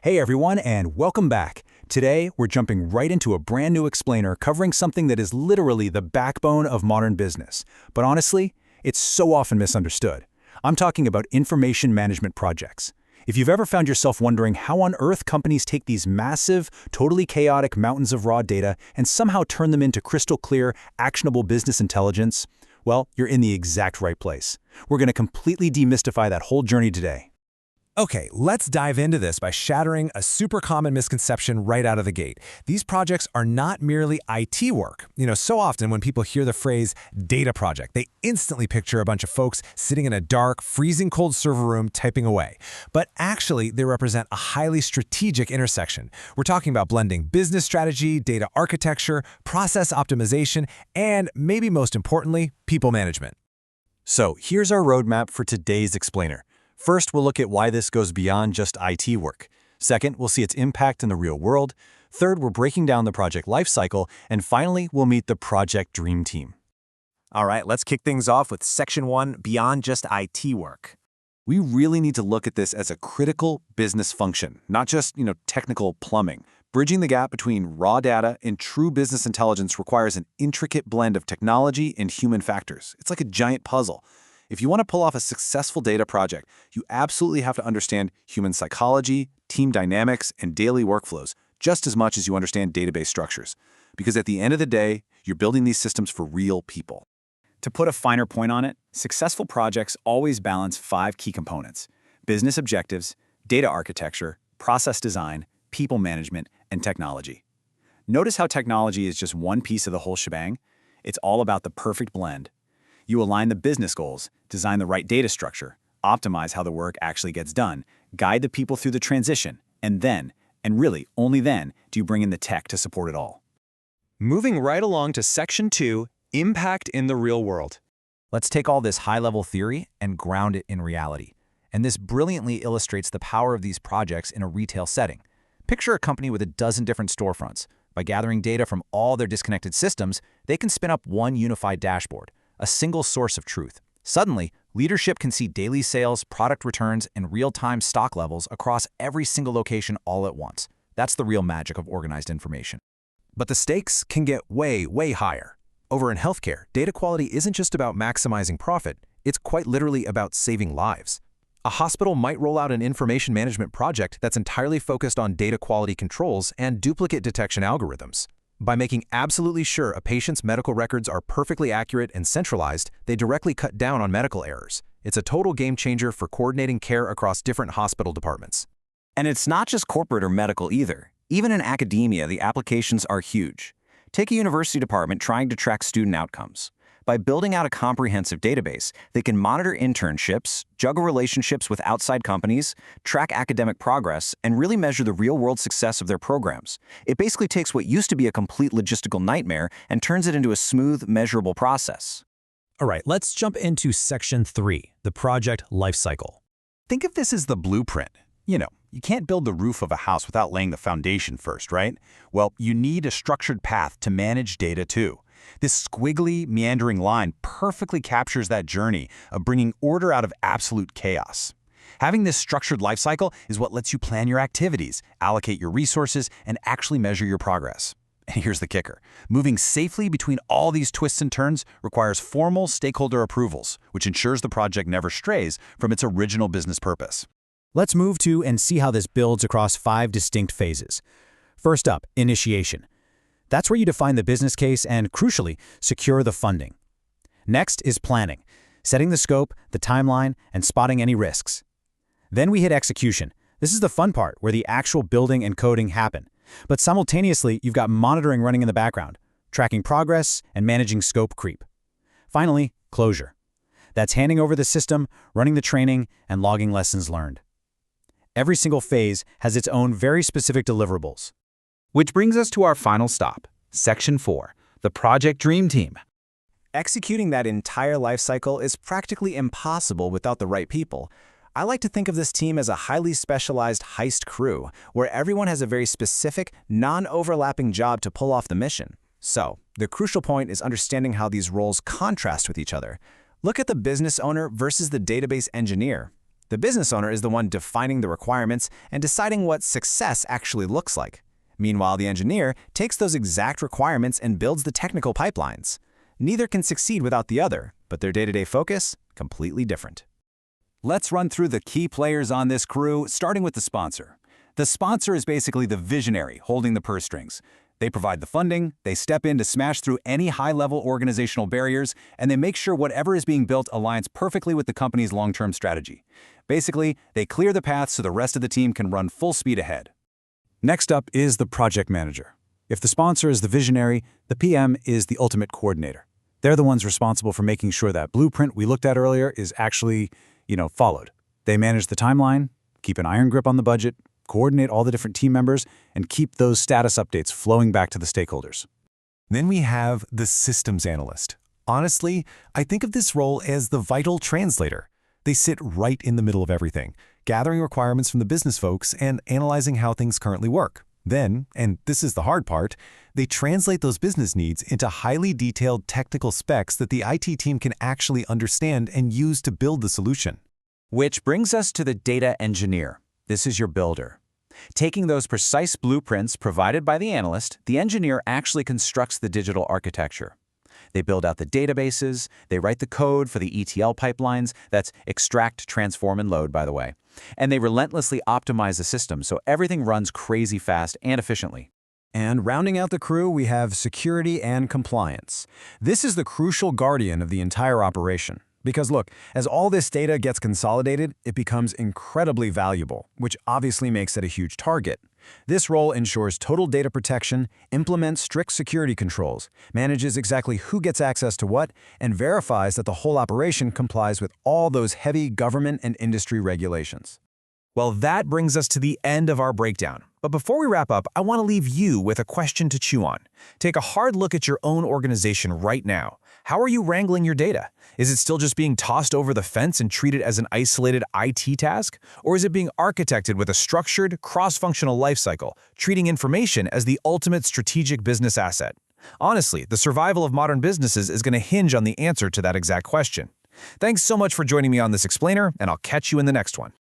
Hey everyone, and welcome back. Today, we're jumping right into a brand new explainer covering something that is literally the backbone of modern business. But honestly, it's so often misunderstood. I'm talking about information management projects. If you've ever found yourself wondering how on earth companies take these massive, totally chaotic mountains of raw data and somehow turn them into crystal clear, actionable business intelligence, well, you're in the exact right place. We're going to completely demystify that whole journey today. Okay, let's dive into this by shattering a super common misconception right out of the gate. These projects are not merely IT work. So often when people hear the phrase data project, they instantly picture a bunch of folks sitting in a dark, freezing cold server room typing away. But actually, they represent a highly strategic intersection. We're talking about blending business strategy, data architecture, process optimization, and maybe most importantly, people management. So here's our roadmap for today's explainer. First, we'll look at why this goes beyond just IT work. Second, we'll see its impact in the real world. Third, we're breaking down the project lifecycle. And finally, we'll meet the project dream team. All right, let's kick things off with Section 1, Beyond Just IT Work. We really need to look at this as a critical business function, not just, technical plumbing. Bridging the gap between raw data and true business intelligence requires an intricate blend of technology and human factors. It's like a giant puzzle. If you want to pull off a successful data project, you absolutely have to understand human psychology, team dynamics, and daily workflows, just as much as you understand database structures. Because at the end of the day, you're building these systems for real people. To put a finer point on it, successful projects always balance 5 key components: business objectives, data architecture, process design, people management, and technology. Notice how technology is just one piece of the whole shebang? It's all about the perfect blend. You align the business goals, design the right data structure, optimize how the work actually gets done, guide the people through the transition, and then, and really only then, do you bring in the tech to support it all. Moving right along to Section 2, Impact in the Real World. Let's take all this high-level theory and ground it in reality. And this brilliantly illustrates the power of these projects in a retail setting. Picture a company with a dozen different storefronts. By gathering data from all their disconnected systems, they can spin up one unified dashboard, a single source of truth. Suddenly, leadership can see daily sales, product returns, and real-time stock levels across every single location all at once. That's the real magic of organized information. But the stakes can get way, way higher. Over in healthcare, data quality isn't just about maximizing profit, it's quite literally about saving lives. A hospital might roll out an information management project that's entirely focused on data quality controls and duplicate detection algorithms. By making absolutely sure a patient's medical records are perfectly accurate and centralized, they directly cut down on medical errors. It's a total game changer for coordinating care across different hospital departments. And it's not just corporate or medical either. Even in academia, the applications are huge. Take a university department trying to track student outcomes. By building out a comprehensive database, they can monitor internships, juggle relationships with outside companies, track academic progress, and really measure the real-world success of their programs. It basically takes what used to be a complete logistical nightmare and turns it into a smooth, measurable process. All right, let's jump into Section 3, the project lifecycle. Think of this as the blueprint. You can't build the roof of a house without laying the foundation first, right? Well, you need a structured path to manage data too. This squiggly, meandering line perfectly captures that journey of bringing order out of absolute chaos. Having this structured lifecycle is what lets you plan your activities, allocate your resources, and actually measure your progress. And here's the kicker. Moving safely between all these twists and turns requires formal stakeholder approvals, which ensures the project never strays from its original business purpose. Let's move to and see how this builds across 5 distinct phases. First up, initiation. That's where you define the business case and, crucially, secure the funding. Next is planning, setting the scope, the timeline, and spotting any risks. Then we hit execution. This is the fun part, where the actual building and coding happen. But simultaneously, you've got monitoring running in the background, tracking progress and managing scope creep. Finally, closure. That's handing over the system, running the training, and logging lessons learned. Every single phase has its own very specific deliverables. Which brings us to our final stop, Section 4, the Project Dream Team. Executing that entire lifecycle is practically impossible without the right people. I like to think of this team as a highly specialized heist crew, where everyone has a very specific, non-overlapping job to pull off the mission. So, the crucial point is understanding how these roles contrast with each other. Look at the business owner versus the database engineer. The business owner is the one defining the requirements and deciding what success actually looks like. Meanwhile, the engineer takes those exact requirements and builds the technical pipelines. Neither can succeed without the other, but their day-to-day focus, completely different. Let's run through the key players on this crew, starting with the sponsor. The sponsor is basically the visionary holding the purse strings. They provide the funding, they step in to smash through any high-level organizational barriers, and they make sure whatever is being built aligns perfectly with the company's long-term strategy. Basically, they clear the path so the rest of the team can run full speed ahead. Next up is the project manager. If the sponsor is the visionary, the PM is the ultimate coordinator. They're the ones responsible for making sure that blueprint we looked at earlier is actually, followed. They manage the timeline, keep an iron grip on the budget, coordinate all the different team members, and keep those status updates flowing back to the stakeholders. Then we have the systems analyst. Honestly, I think of this role as the vital translator. They sit right in the middle of everything, gathering requirements from the business folks and analyzing how things currently work. Then, and this is the hard part, they translate those business needs into highly detailed technical specs that the IT team can actually understand and use to build the solution. Which brings us to the data engineer. This is your builder. Taking those precise blueprints provided by the analyst, the engineer actually constructs the digital architecture. They build out the databases, they write the code for the ETL pipelines, that's extract, transform, and load, by the way. And they relentlessly optimize the system so everything runs crazy fast and efficiently. And rounding out the crew, we have security and compliance. This is the crucial guardian of the entire operation. Because look, as all this data gets consolidated, it becomes incredibly valuable, which obviously makes it a huge target. This role ensures total data protection, implements strict security controls, manages exactly who gets access to what, and verifies that the whole operation complies with all those heavy government and industry regulations. Well, that brings us to the end of our breakdown. But before we wrap up, I want to leave you with a question to chew on. Take a hard look at your own organization right now. How are you wrangling your data? Is it still just being tossed over the fence and treated as an isolated IT task? Or is it being architected with a structured, cross-functional lifecycle, treating information as the ultimate strategic business asset? Honestly, the survival of modern businesses is going to hinge on the answer to that exact question. Thanks so much for joining me on this explainer, and I'll catch you in the next one.